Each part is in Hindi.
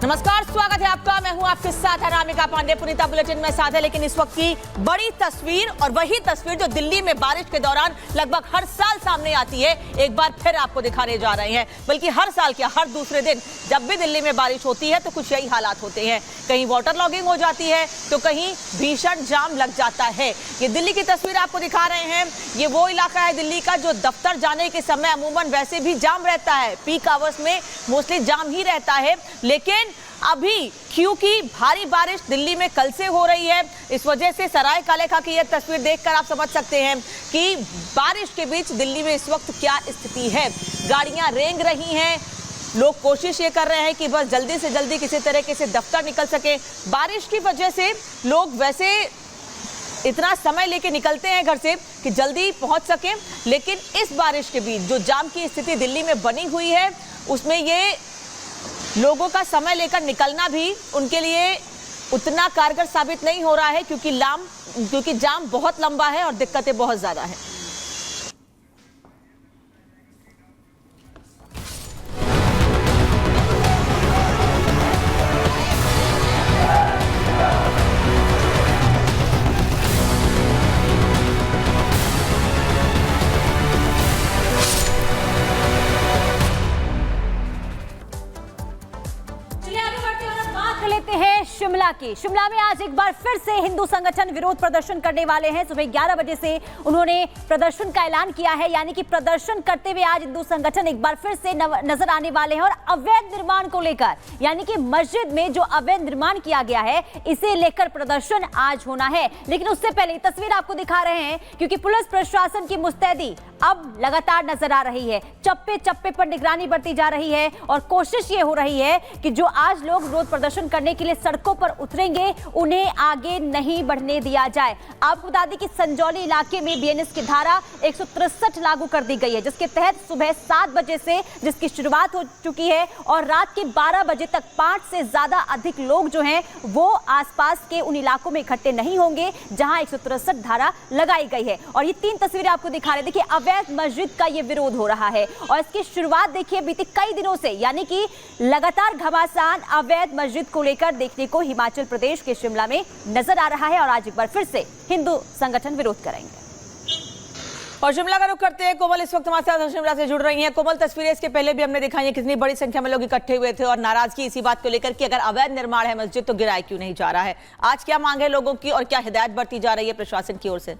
नमस्कार, स्वागत है आपका। मैं हूं आपके साथ अनामिका पांडे। पुनीता बुलेटिन में साथ है, लेकिन इस वक्त की बड़ी तस्वीर और वही तस्वीर जो दिल्ली में बारिश के दौरान लगभग हर साल सामने आती है, एक बार फिर आपको दिखाने जा रहे हैं। बल्कि हर साल के हर दूसरे दिन जब भी दिल्ली में बारिश होती है तो कुछ यही हालात होते हैं। कहीं वाटर लॉगिंग हो जाती है तो कहीं भीषण जाम लग जाता है। ये दिल्ली की तस्वीर आपको दिखा रहे हैं। ये वो इलाका है दिल्ली का जो दफ्तर जाने के समय अमूमन वैसे भी जाम रहता है। पीक आवर्स में मोस्टली जाम ही रहता है, लेकिन अभी क्योंकि भारी बारिश दिल्ली में कल से हो रही है, इस वजह से सराय काले खां की यह तस्वीर देखकर आप समझ सकते हैं कि बारिश के बीच दिल्ली में इस वक्त क्या स्थिति है। गाड़ियां रेंग रही हैं, लोग कोशिश ये कर रहे हैं कि बस जल्दी से जल्दी किसी तरीके से दफ्तर निकल सके। बारिश की वजह से लोग वैसे इतना समय लेके निकलते हैं घर से कि जल्दी पहुंच सके, लेकिन इस बारिश के बीच जो जाम की स्थिति दिल्ली में बनी हुई है, उसमें ये लोगों का समय लेकर निकलना भी उनके लिए उतना कारगर साबित नहीं हो रहा है, क्योंकि जाम बहुत लंबा है और दिक्कतें बहुत ज्यादा हैं। शिमला में आज एक बार फिर से हिंदू संगठन विरोध प्रदर्शन करने वाले हैं। सुबह 11 बजे से उन्होंने प्रदर्शन का ऐलान किया है, यानी कि प्रदर्शन करते हुए आज हिंदू संगठन एक बार फिर से नजर आने वाले हैं। और अवैध निर्माण को लेकर, यानी कि मस्जिद में जो अवैध निर्माण किया गया है, इसे लेकर प्रदर्शन आज होना है। लेकिन उससे पहले तस्वीर आपको दिखा रहे हैं, क्योंकि पुलिस प्रशासन की मुस्तैदी अब लगातार नजर आ रही है। चप्पे चप्पे पर निगरानी बढ़ती जा रही है और कोशिश ये हो रही है कि जो आज लोग विरोध प्रदर्शन करने के लिए सड़कों पर उतरेंगे, उन्हें आगे नहीं बढ़ने दिया जाए। आपको बता दें कि संजौली इलाके में बीएनएस की धारा 163 लागू कर दी गई है, जिसके तहत सुबह 7 बजे से जिसकी शुरुआत हो चुकी है और रात के 12 बजे तक 5 से ज्यादा अधिक लोग जो हैं वो आसपास के उन इलाकों में इकट्ठे नहीं होंगे जहां 163 धारा लगाई गई है। और ये 3 तस्वीरें आपको दिखा रहे। देखिए, अवैध मस्जिद का ये विरोध हो रहा है और इसकी शुरुआत देखिए बीते कई दिनों से, यानी कि लगातार घमासान अवैध मस्जिद को लेकर देखने को हिमाचल प्रदेश के शिमला में नजर आ रहा है। और आज एक बार फिर से हिंदू संगठन विरोध करेंगे। और शिमला का रुख करते हैं, कोमल इस वक्त हमारे साथ शिमला से जुड़ रही हैं। कोमल, तस्वीरें इसके पहले भी हमने दिखाई है, कितनी बड़ी संख्या में लोग इकट्ठे हुए थे और नाराजगी इसी बात को लेकर कि अगर अवैध निर्माण है मस्जिद तो गिराया क्यों नहीं जा रहा है। आज क्या मांग है लोगों की और क्या हिदायत बरती जा रही है प्रशासन की ओर से?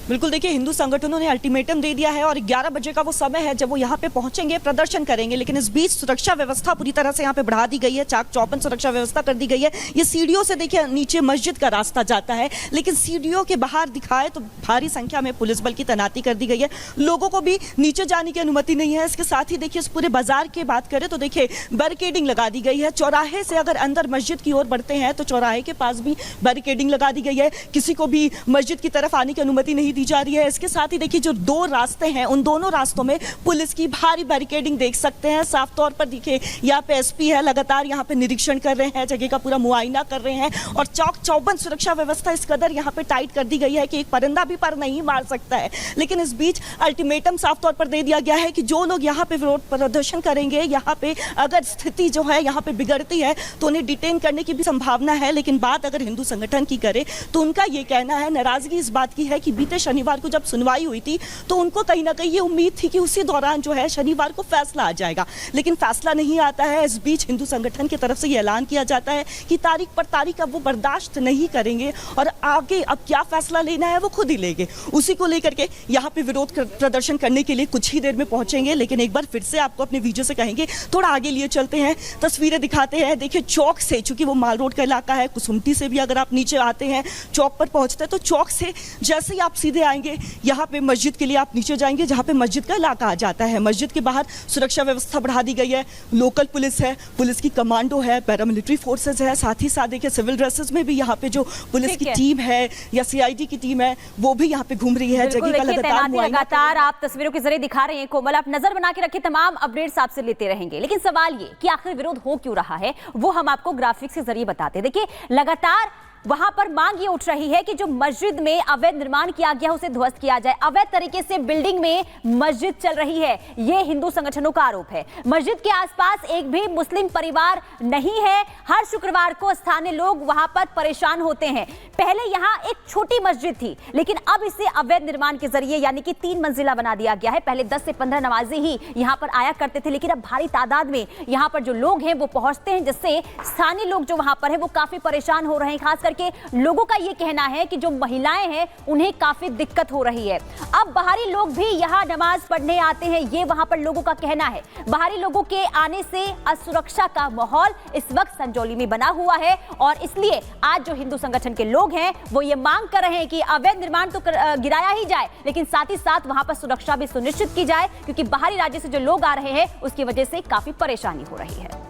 बिल्कुल, देखिए, हिंदू संगठनों ने अल्टीमेटम दे दिया है और 11 बजे का वो समय है जब वो यहाँ पे पहुंचेंगे, प्रदर्शन करेंगे। लेकिन इस बीच सुरक्षा व्यवस्था पूरी तरह से यहाँ पे बढ़ा दी गई है, चाक चौबंद सुरक्षा व्यवस्था कर दी गई है। ये सीढ़ियों से देखिए नीचे मस्जिद का रास्ता जाता है, लेकिन सीढ़ियों के बाहर दिखाए तो भारी संख्या में पुलिस बल की तैनाती कर दी गई है। लोगों को भी नीचे जाने की अनुमति नहीं है। इसके साथ ही देखिए इस पूरे बाजार की बात करें तो देखिए बैरिकेडिंग लगा दी गई है। चौराहे से अगर अंदर मस्जिद की ओर बढ़ते हैं तो चौराहे के पास भी बैरिकेडिंग लगा दी गई है। किसी को भी मस्जिद की तरफ आने की अनुमति नहीं दी जा रही है। इसके साथ ही देखिए जो 2 रास्ते हैं, उन दोनों रास्तों में पुलिस की भारी बैरिकेडिंग देख सकते हैं। साफ तौर पर देखिए यहाँ पे एसपी है, लगातार यहाँ पे निरीक्षण कर रहे हैं, जगह का पूरा मुआयना कर रहे हैं और चौक चौबंद सुरक्षा व्यवस्था इस कदर यहाँ पे टाइट कर दी गई है कि एक परिंदा भी पर नहीं मार सकता है। लेकिन इस बीच अल्टीमेटम साफ तौर पर दे दिया गया है कि जो लोग यहाँ पे विरोध प्रदर्शन करेंगे, यहाँ पे अगर स्थिति जो है यहाँ पे बिगड़ती है तो उन्हें डिटेन करने की भी संभावना है। लेकिन बात अगर हिंदू संगठन की करे तो उनका ये कहना है, नाराजगी इस बात की है कि बीते शनिवार को जब सुनवाई हुई थी तो उनको कहीं ना कहीं ये उम्मीद थी कि उसी दौरान जो है शनिवार को फैसला आ जाएगा, लेकिन फैसला नहीं आता है। इस बीच हिंदू संगठन की तरफ से ये ऐलान किया जाता है कि तारीख पर तारीख अब वो बर्दाश्त नहीं करेंगे और आगे अब क्या फैसला लेना है वो खुद ही लेंगे। उसी को लेकर के यहाँ पे विरोध प्रदर्शन करने के लिए कुछ ही देर में पहुंचेंगे। लेकिन एक बार फिर से आपको अपने वीडियो से कहेंगे थोड़ा आगे लिए चलते हैं, तस्वीरें दिखाते हैं। देखिए चौक से, चूंकि वो माल रोड का इलाका है, कुसुमटी से भी अगर आप नीचे आते हैं चौक पर पहुंचते हैं तो चौक से जैसे ही आप सीधे आएंगे यहाँ पे मस्जिद के लिए आप नीचे जाएंगे जहाँ पे मस्जिद का इलाका आ जाता है। मस्जिद के बाहर सुरक्षा व्यवस्था बढ़ा दी गई है। लोकल पुलिस है, पुलिस की कमांडो है, पैरामिलिट्री फोर्सेज है, साथ ही साथ देखिए सिविल ड्रेसेस में भी यहाँ पे जो पुलिस की टीम है या सीआईडी की टीम है वो भी यहाँ पे घूम रही है। जगह का लगातार आप तस्वीरों के जरिए दिखा रहे हैं। कोमल, आप नजर बना के रखिए, तमाम अपडेट्स आपसे लेते रहेंगे। लेकिन सवाल ये कि आखिर विरोध हो क्यों रहा है वो हम आपको ग्राफिक्स के जरिए बताते हैं। देखिए लगातार वहां पर मांग ये उठ रही है कि जो मस्जिद में अवैध निर्माण किया गया उसे ध्वस्त किया जाए। अवैध तरीके से बिल्डिंग में मस्जिद चल रही है, ये हिंदू संगठनों का आरोप है। मस्जिद के आसपास एक भी मुस्लिम परिवार नहीं है। हर शुक्रवार को स्थानीय लोग वहां पर परेशान होते हैं। पहले यहां एक छोटी मस्जिद थी, लेकिन अब इसे अवैध निर्माण के जरिए यानी कि 3 मंजिला बना दिया गया है। पहले 10 से 15 नमाजी ही यहां पर आया करते थे, लेकिन अब भारी तादाद में यहां पर जो लोग हैं वो पहुंचते हैं, जिससे स्थानीय लोग जो वहां पर हैं वो काफी परेशान हो रहे हैं। खास करके लोगों का ये कहना है कि जो महिलाएं हैं उन्हें काफी दिक्कत हो रही है। अब बाहरी लोग भी यहां नमाज पढ़ने आते हैं, ये वहां पर लोगों का कहना है। बाहरी लोगों के आने से असुरक्षा का माहौल इस वक्त संजौली में बना हुआ है और इसलिए आज जो हिंदू संगठन के लोग हैं वो ये मांग कर रहे हैं कि अवैध निर्माण तो गिराया ही जाए, लेकिन साथ ही साथ वहां पर सुरक्षा भी सुनिश्चित की जाए, क्योंकि बाहरी राज्य से जो लोग आ रहे हैं उसकी वजह से काफी परेशानी हो रही है।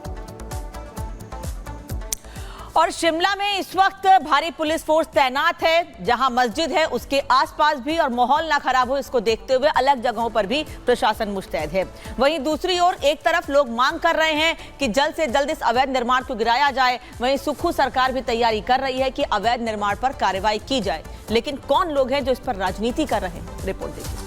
और शिमला में इस वक्त भारी पुलिस फोर्स तैनात है। जहां मस्जिद है उसके आसपास भी और माहौल ना खराब हो इसको देखते हुए अलग जगहों पर भी प्रशासन मुस्तैद है। वहीं दूसरी ओर एक तरफ लोग मांग कर रहे हैं कि जल्द से जल्द इस अवैध निर्माण को गिराया जाए, वहीं सुक्खू सरकार भी तैयारी कर रही है कि अवैध निर्माण पर कार्रवाई की जाए। लेकिन कौन लोग हैं जो इस पर राजनीति कर रहे हैं, रिपोर्ट देखिए।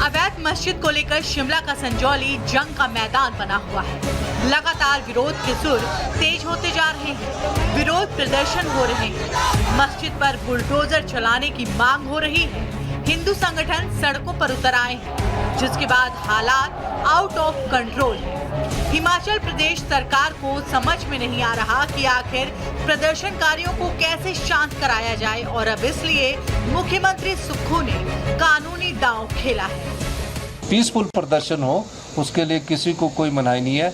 अवैध मस्जिद को लेकर शिमला का संजौली जंग का मैदान बना हुआ है। लगातार विरोध के सुर तेज होते जा रहे हैं। विरोध प्रदर्शन हो रहे हैं। मस्जिद पर बुलडोजर चलाने की मांग हो रही है। हिंदू संगठन सड़कों पर उतर आए हैं, जिसके बाद हालात आउट ऑफ कंट्रोल है। हिमाचल प्रदेश सरकार को समझ में नहीं आ रहा कि आखिर प्रदर्शनकारियों को कैसे शांत कराया जाए और अब इसलिए मुख्यमंत्री सुक्खू ने कानूनी दांव खेला है। पीसफुल प्रदर्शन हो उसके लिए किसी को कोई मनाही नहीं है।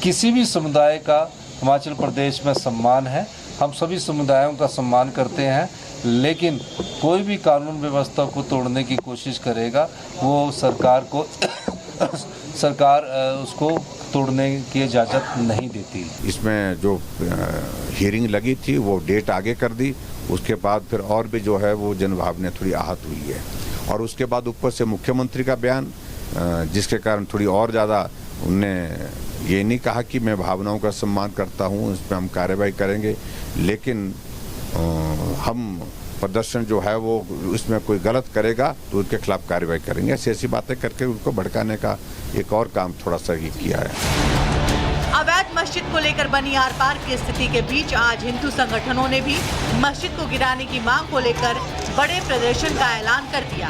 किसी भी समुदाय का हिमाचल प्रदेश में सम्मान है, हम सभी समुदायों का सम्मान करते हैं, लेकिन कोई भी कानून व्यवस्था को तोड़ने की कोशिश करेगा वो सरकार उसको तोड़ने की इजाज़त नहीं देती। इसमें जो हियरिंग लगी थी वो डेट आगे कर दी, उसके बाद फिर और भी जो है वो जनभावना थोड़ी आहत हुई है और उसके बाद ऊपर से मुख्यमंत्री का बयान, जिसके कारण थोड़ी और ज़्यादा उनने ये नहीं कहा कि मैं भावनाओं का सम्मान करता हूँ, इस पर हम कार्रवाई करेंगे, लेकिन हम प्रदर्शन जो है वो उसमें कोई गलत करेगा तो उसके खिलाफ कार्रवाई करेंगे। ऐसी बातें करके उनको भड़काने का एक और काम थोड़ा सा ही किया है। अवैध मस्जिद को लेकर बनी आर पार की स्थिति के बीच आज हिंदू संगठनों ने भी मस्जिद को गिराने की मांग को लेकर बड़े प्रदर्शन का ऐलान कर दिया।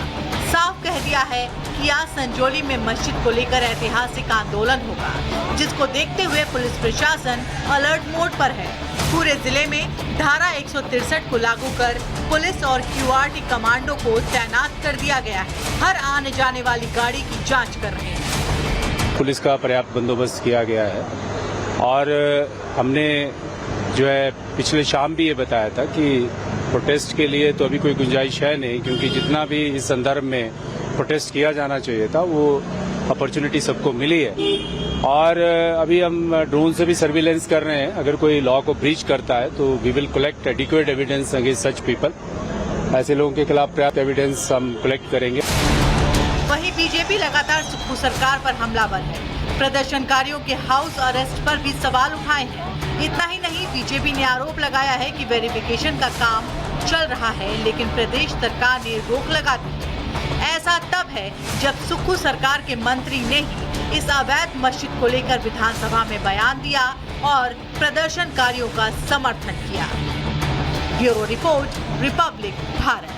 साफ कह दिया है कि आज संजौली में मस्जिद को लेकर ऐतिहासिक आंदोलन होगा, जिसको देखते हुए पुलिस प्रशासन अलर्ट मोड पर है। पूरे जिले में धारा 163 को लागू कर पुलिस और क्यूआरटी कमांडो को तैनात कर दिया गया है। हर आने जाने वाली गाड़ी की जांच कर रहे हैं। पुलिस का पर्याप्त बंदोबस्त किया गया है और हमने जो है पिछले शाम भी ये बताया था कि प्रोटेस्ट के लिए तो अभी कोई गुंजाइश है नहीं, क्योंकि जितना भी इस संदर्भ में प्रोटेस्ट किया जाना चाहिए था वो अपॉर्चुनिटी सबको मिली है। और अभी हम ड्रोन से भी सर्विलेंस कर रहे हैं। अगर कोई लॉ को ब्रीच करता है तो we will collect adequate evidence against such people. ऐसे लोगों के खिलाफ पर्याप्त एविडेंस हम कलेक्ट करेंगे। वहीं बीजेपी लगातार सुक्खू सरकार पर हमलावर है। प्रदर्शनकारियों के हाउस अरेस्ट पर भी सवाल उठाए हैं। इतना ही नहीं, बीजेपी ने आरोप लगाया है कि वेरिफिकेशन का काम चल रहा है, लेकिन प्रदेश सरकार ने रोक लगा दी। ऐसा तब है जब सुक्खू सरकार के मंत्री ने ही इस अवैध मस्जिद को लेकर विधानसभा में बयान दिया और प्रदर्शनकारियों का समर्थन किया। Bureau report, Republic Bharat.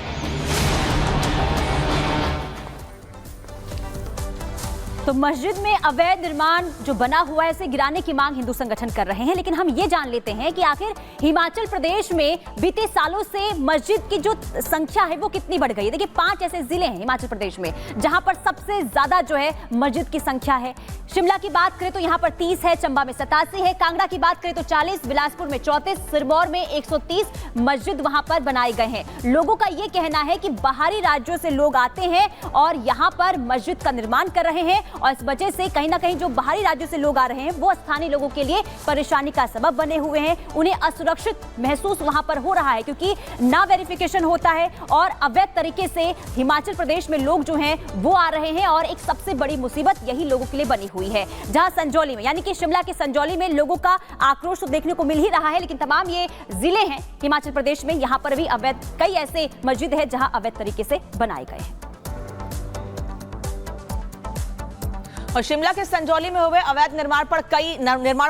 तो मस्जिद में अवैध निर्माण जो बना हुआ है इसे गिराने की मांग हिंदू संगठन कर रहे हैं, लेकिन हम ये जान लेते हैं कि आखिर हिमाचल प्रदेश में बीते सालों से मस्जिद की जो संख्या है वो कितनी बढ़ गई है। देखिए 5 ऐसे जिले हैं हिमाचल प्रदेश में जहां पर सबसे ज्यादा जो है मस्जिद की संख्या है। शिमला की बात करें तो यहाँ पर 30 है, चंबा में 87 है, कांगड़ा की बात करें तो 40, बिलासपुर में 34, सिरमौर में 130 मस्जिद वहां पर बनाए गए हैं। लोगों का ये कहना है कि बाहरी राज्यों से लोग आते हैं और यहाँ पर मस्जिद का निर्माण कर रहे हैं और इस वजह से कहीं ना कहीं जो बाहरी राज्यों से लोग आ रहे हैं वो स्थानीय लोगों के लिए परेशानी का सबब बने हुए हैं। उन्हें असुरक्षित महसूस वहां पर हो रहा है क्योंकि ना वेरिफिकेशन होता है और अवैध तरीके से हिमाचल प्रदेश में लोग जो हैं वो आ रहे हैं। और एक सबसे बड़ी मुसीबत यही लोगों के लिए बनी हुई है, जहां संजौली में यानी कि शिमला के संजौली में लोगों का आक्रोश तो देखने को मिल ही रहा है, लेकिन तमाम ये जिले हैं हिमाचल प्रदेश में, यहां पर भी अवैध कई ऐसे मस्जिद है जहां अवैध तरीके से बनाए गए हैं। और शिमला के संजौली में हुए अवैध निर्माण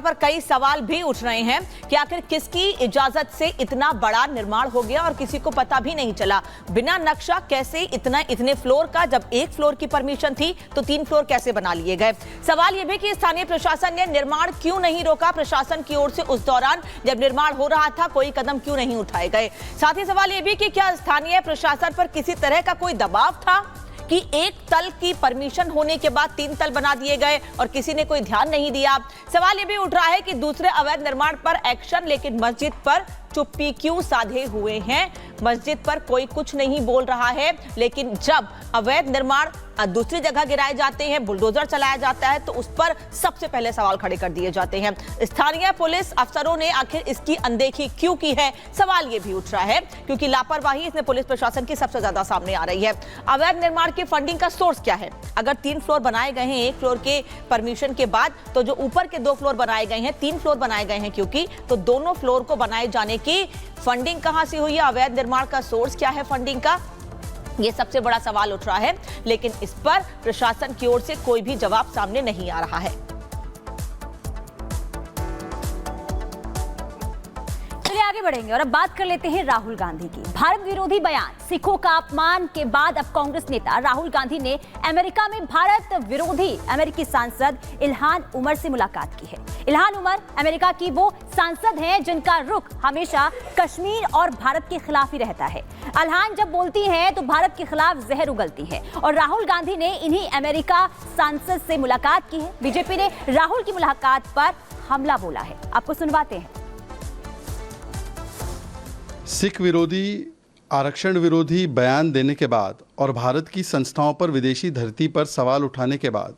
पर कई सवाल भी उठ रहे हैं कि आखिर किसकी इजाजत से इतना बड़ा निर्माण हो गया और किसी को पता भी नहीं चला। बिना नक्शा कैसे इतने फ्लोर का, जब एक फ्लोर की परमिशन थी तो 3 फ्लोर कैसे बना लिए गए। सवाल यह भी कि स्थानीय प्रशासन ने निर्माण क्यों नहीं रोका। प्रशासन की ओर से उस दौरान जब निर्माण हो रहा था कोई कदम क्यों नहीं उठाए गए। साथ ही सवाल यह भी कि क्या स्थानीय प्रशासन पर किसी तरह का कोई दबाव था कि एक तल की परमिशन होने के बाद 3 तल बना दिए गए और किसी ने कोई ध्यान नहीं दिया। सवाल यह भी उठ रहा है कि दूसरे अवैध निर्माण पर एक्शन, लेकिन मस्जिद पर चुप्पी क्यों साधे हुए हैं। मस्जिद पर कोई कुछ नहीं बोल रहा है, लेकिन जब अवैध निर्माण दूसरी जगह गिराए जाते हैं, बुलडोजर चलाया जाता है, तो उस पर सबसे पहले सवाल खड़े कर दिए जाते हैं। स्थानीय पुलिस अफसरों ने आखिर इसकी अनदेखी क्यों की है, सवाल यह भी उठ रहा है, क्योंकि लापरवाही इसमें पुलिस प्रशासन की सबसे ज्यादा सामने आ रही है। अवैध निर्माण की फंडिंग का सोर्स क्या है। अगर 3 फ्लोर बनाए गए हैं एक फ्लोर के परमिशन के बाद, तो जो ऊपर के 2 फ्लोर बनाए गए हैं, 3 फ्लोर बनाए गए हैं क्योंकि, तो दोनों फ्लोर को बनाए जाने की फंडिंग कहां से हुई है, अवैध निर्माण का सोर्स क्या है फंडिंग का, ये सबसे बड़ा सवाल उठ रहा है। लेकिन इस पर प्रशासन की ओर से कोई भी जवाब सामने नहीं आ रहा है। चलिए आगे बढ़ेंगे और अब बात कर लेते हैं राहुल गांधी की। भारत विरोधी बयान, सिखों का अपमान के बाद अब कांग्रेस नेता राहुल गांधी ने अमेरिका में भारत विरोधी अमेरिकी सांसद इल्हान उमर से मुलाकात की है। इल्हान उमर अमेरिका की वो सांसद हैं जिनका रुख हमेशा कश्मीर और भारत के खिलाफ ही रहता है। इल्हान जब बोलती हैं तो भारत के खिलाफ जहर उगलती है और राहुल गांधी ने इन्हीं अमेरिका सांसद से मुलाकात की है। बीजेपी ने राहुल की मुलाकात पर हमला बोला है, आपको सुनवाते हैं। सिख विरोधी, आरक्षण विरोधी बयान देने के बाद और भारत की संस्थाओं पर विदेशी धरती पर सवाल उठाने के बाद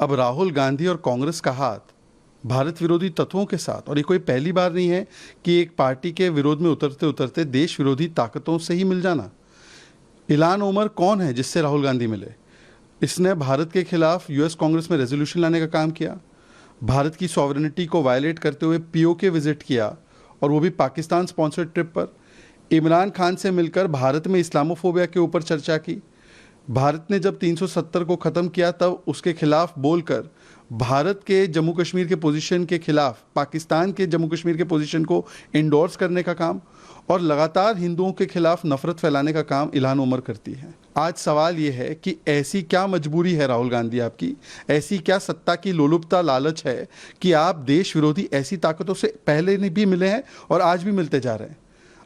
अब राहुल गांधी और कांग्रेस का हाथ भारत विरोधी तत्वों के साथ, और ये कोई पहली बार नहीं है कि एक पार्टी के विरोध में उतरते उतरते देश विरोधी ताकतों से ही मिल जाना। इल्हान उमर कौन है जिससे राहुल गांधी मिले। इसने भारत के खिलाफ यूएस कांग्रेस में रेजोल्यूशन लाने का काम किया, भारत की सॉवरेनिटी को वायलेट करते हुए पीओके विजिट किया, और वो भी पाकिस्तान स्पॉन्सर्ड ट्रिप पर। इमरान खान से मिलकर भारत में इस्लामोफोबिया के ऊपर चर्चा की। भारत ने जब 370 को ख़त्म किया तब उसके खिलाफ बोलकर भारत के जम्मू कश्मीर के पोजीशन के खिलाफ पाकिस्तान के जम्मू कश्मीर के पोजीशन को इंडोर्स करने का काम, और लगातार हिंदुओं के खिलाफ नफरत फैलाने का काम इल्हान उमर करती है। आज सवाल ये है कि ऐसी क्या मजबूरी है राहुल गांधी आपकी, ऐसी क्या सत्ता की लोलुपता लालच है कि आप देश विरोधी ऐसी ताकतों से पहले भी मिले हैं और आज भी मिलते जा रहे हैं।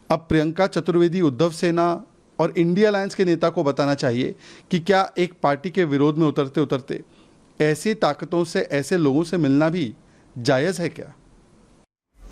अब प्रियंका चतुर्वेदी, उद्धव सेना और इंडिया अलायंस के नेता को बताना चाहिए कि क्या एक पार्टी के विरोध में उतरते उतरते ऐसी ताकतों से, ऐसे लोगों से मिलना भी जायज़ है क्या।